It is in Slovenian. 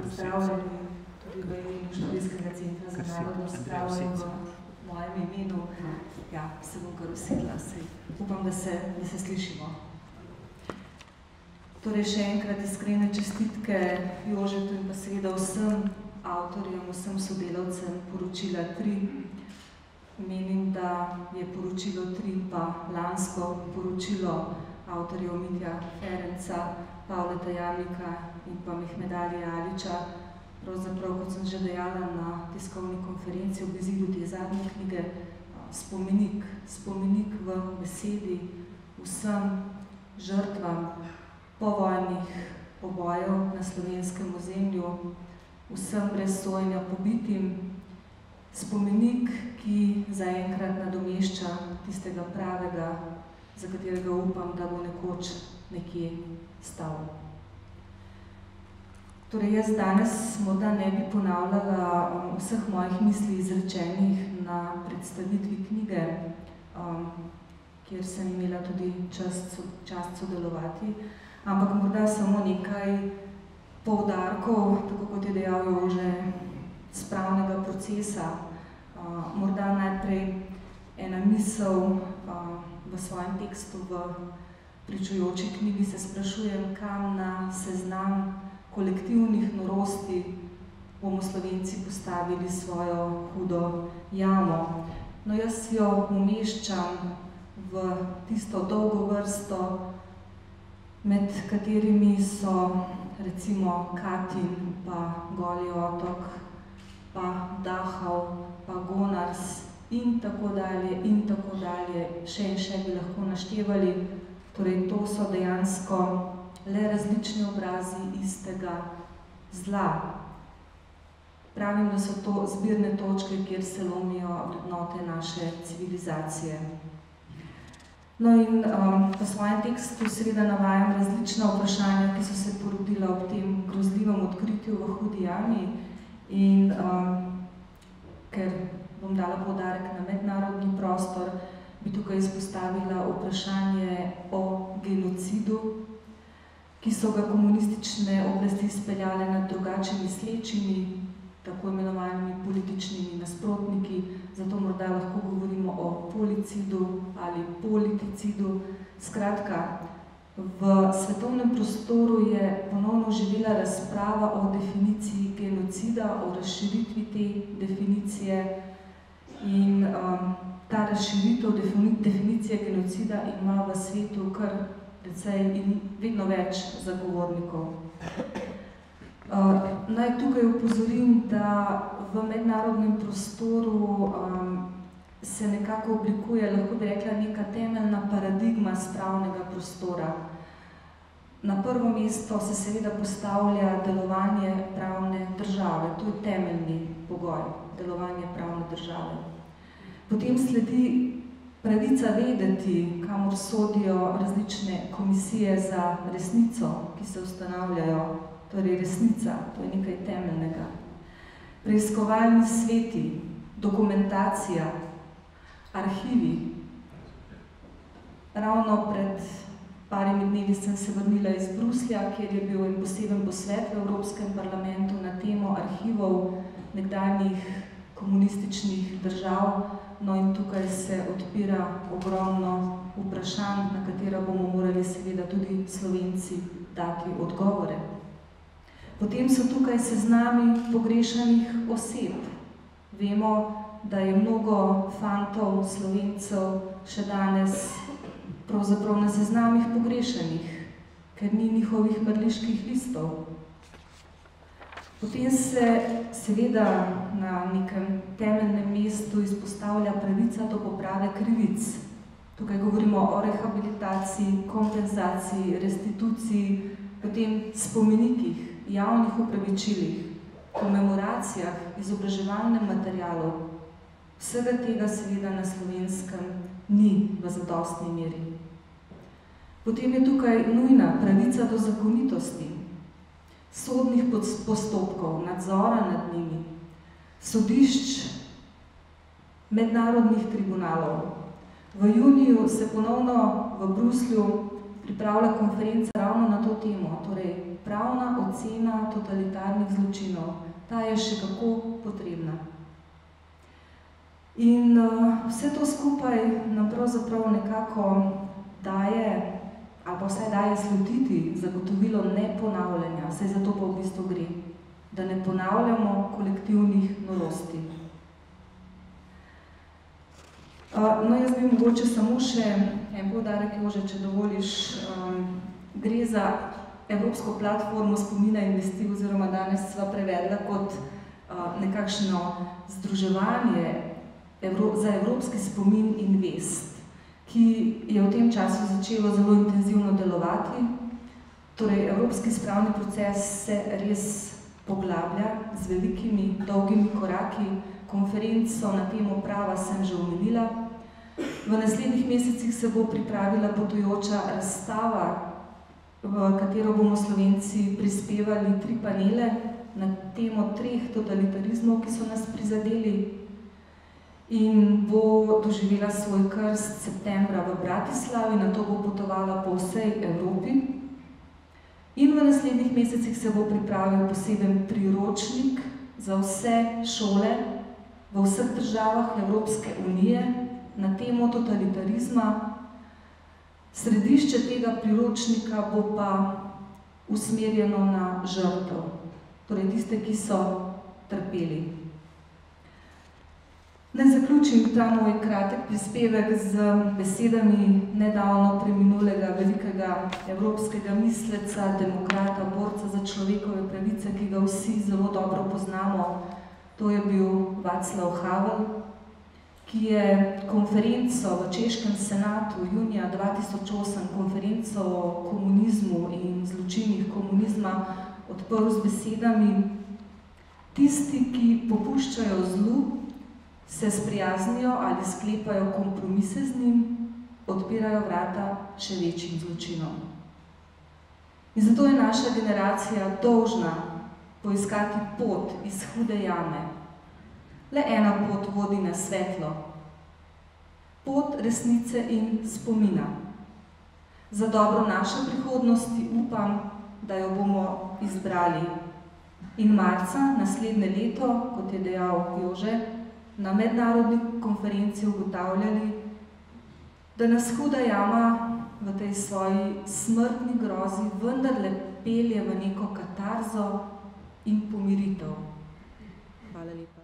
pozdravljeni tudi v imenu Študijskega centra za narodno spravo in v mojem imenu. Ja, se bom kar usedla, upam, da se slišimo. Torej, še enkrat iskrene čestitke Jožetu in pa seveda vsem avtorjem, vsem sodelavcem poročila 3. Menim, da je poročilo 3 pa lansko poročilo avtorjev Mitja Ferenca, Pavleta Jamnika in pa Mehmedalija Aliča. Pravzaprav, kot sem že dejala na tiskovni konferenci ob izidu te zadnje knjige, spomenik v besedi vsem žrtvam povojnih pobojev na slovenskem ozemlju, vsem brez sojenja pobitim, spomenik, ki zaenkrat nadomešča tistega pravega, za katerega upam, da bo nekoč nekje stal. Torej, jaz danes morda ne bi ponavljala vseh mojih misli izrečenih na predstavitvi knjige, kjer sem imela tudi čast sodelovati, ampak morda samo nekaj poudarkov, tako kot je dejal Jože, spravnega procesa. Morda najprej ena misel v svojem tekstu v pričujoči knjigi se sprašujem, kam na seznam kolektivnih norosti bomo Slovenci postavili svojo hudo jamo. No, jaz jo umeščam v tisto dolgo vrsto, med katerimi so recimo Katin, pa Goli otok, pa Dachau, pa Gonars in tako dalje, še in še bi lahko naštevali. Torej, to so dejansko le različni obrazi istega zla. Pravim, da so to zbirne točke, kjer se lomijo vrednote naše civilizacije. No in v svojem tekstu seveda navajam različna vprašanja, ki so se porodila ob tem grozljivem odkritju v Hudi jami in ker bom dala poudarek na mednarodni prostor, bi tukaj izpostavila vprašanje o genocidu, ki so ga komunistične oblasti izpeljale nad drugače mislečimi, tako imenovanimi političnimi nasprotniki, zato morda lahko govorimo o policidu ali politicidu. Skratka, v svetovnem prostoru je ponovno živela razprava o definiciji genocida, o razširitvi te definicije in ta razširitev definicije genocida ima v svetu kar precej in vedno več zagovornikov. Naj tukaj upozorim, da v mednarodnem prostoru se nekako oblikuje, lahko bi rekla, neka temeljna paradigma spravnega prostora. Na prvo mesto se seveda postavlja delovanje pravne države. To je temeljni pogoj, delovanje pravne države. Potem sledi pravica vedeti, kamor sodijo različne komisije za resnico, ki se ustanavljajo. Torej, resnica, to je nekaj temeljnega. Preiskovalni sveti, dokumentacija, arhivi. Ravno pred parimi dnevi sem se vrnila iz Bruslja, kjer je bil en poseben posvet v Evropskem parlamentu na temo arhivov nekdanjih komunističnih držav. No in tukaj se odpira ogromno vprašanj, na katera bomo morali seveda tudi Slovenci dati odgovore. Potem so tukaj seznami pogrešanih oseb. Vemo, da je mnogo fantov, Slovencev še danes pravzaprav na seznamih pogrešanih, ker ni njihovih mrliških listov. Potem se seveda na nekem temeljnem mestu izpostavlja pravica do poprave krivic. Tukaj govorimo o rehabilitaciji, kompenzaciji, restituciji, potem spomenikih, javnih upravičilih, komemoracijah, izobraževalnem materialu. Vsega tega seveda na Slovenskem ni v zadostni meri. Potem je tukaj nujna pravica do zakonitosti, sodnih postopkov, nadzora nad njimi, sodišč, mednarodnih tribunalov. V juniju se ponovno v Bruslju pripravlja konferenca ravno na to temo, torej pravna ocena totalitarnih zločinov. Ta je še kako potrebna. In vse to skupaj nam pravzaprav nekako daje, ali pa vsaj daje slutiti zagotovilo neponavljanja, saj za to pa v bistvu gre, da ne ponavljamo kolektivnih norosti. No, jaz bi mogoče samo še en poudarek, Jože, če dovoliš, gre za Evropsko platformo spomina in vesti, oziroma danes sva prevedla kot nekakšno združevanje za evropski spomin in vest, ki je v tem času začelo zelo intenzivno delovati. Torej, evropski spravni proces se res poglablja z velikimi, dolgimi koraki. Konferenco na temo prava sem že omenila. V naslednjih mesecih se bo pripravila potujoča razstava, v katero bomo Slovenci prispevali 3 panele na temo 3 totalitarizmov, ki so nas prizadeli, in bo doživela svoj krst septembra v Bratislavi, nato bo potovala po vsej Evropi. In v naslednjih mesecih se bo pripravil poseben priročnik za vse šole v vseh državah Evropske unije na temo totalitarizma. Središče tega priročnika bo pa usmerjeno na žrtev, torej tiste, ki so trpeli. Naj zaključim ta moj kratek prispevek z besedami nedavno preminulega velikega evropskega misleca, demokrata, borca za človekove pravice, ki ga vsi zelo dobro poznamo. To je bil Václav Havel, ki je konferenco v Češkem senatu junija 2008, konferenco o komunizmu in zločinih komunizma, odprl z besedami: tisti, ki popuščajo zlu, se sprijaznijo ali sklepajo kompromise z njim, odpirajo vrata še večjim zločinom. In zato je naša generacija dolžna poiskati pot iz hude jame. Le ena pot vodi na svetlo. Pot resnice in spomina. Za dobro naše prihodnosti upam, da jo bomo izbrali. In marca naslednje leto, kot je dejal Jože, na mednarodni konferenci ugotavljali, da nas huda jama v tej svoji smrtni grozi vendarle pelje v neko katarzo in pomiritev. Hvala lepa.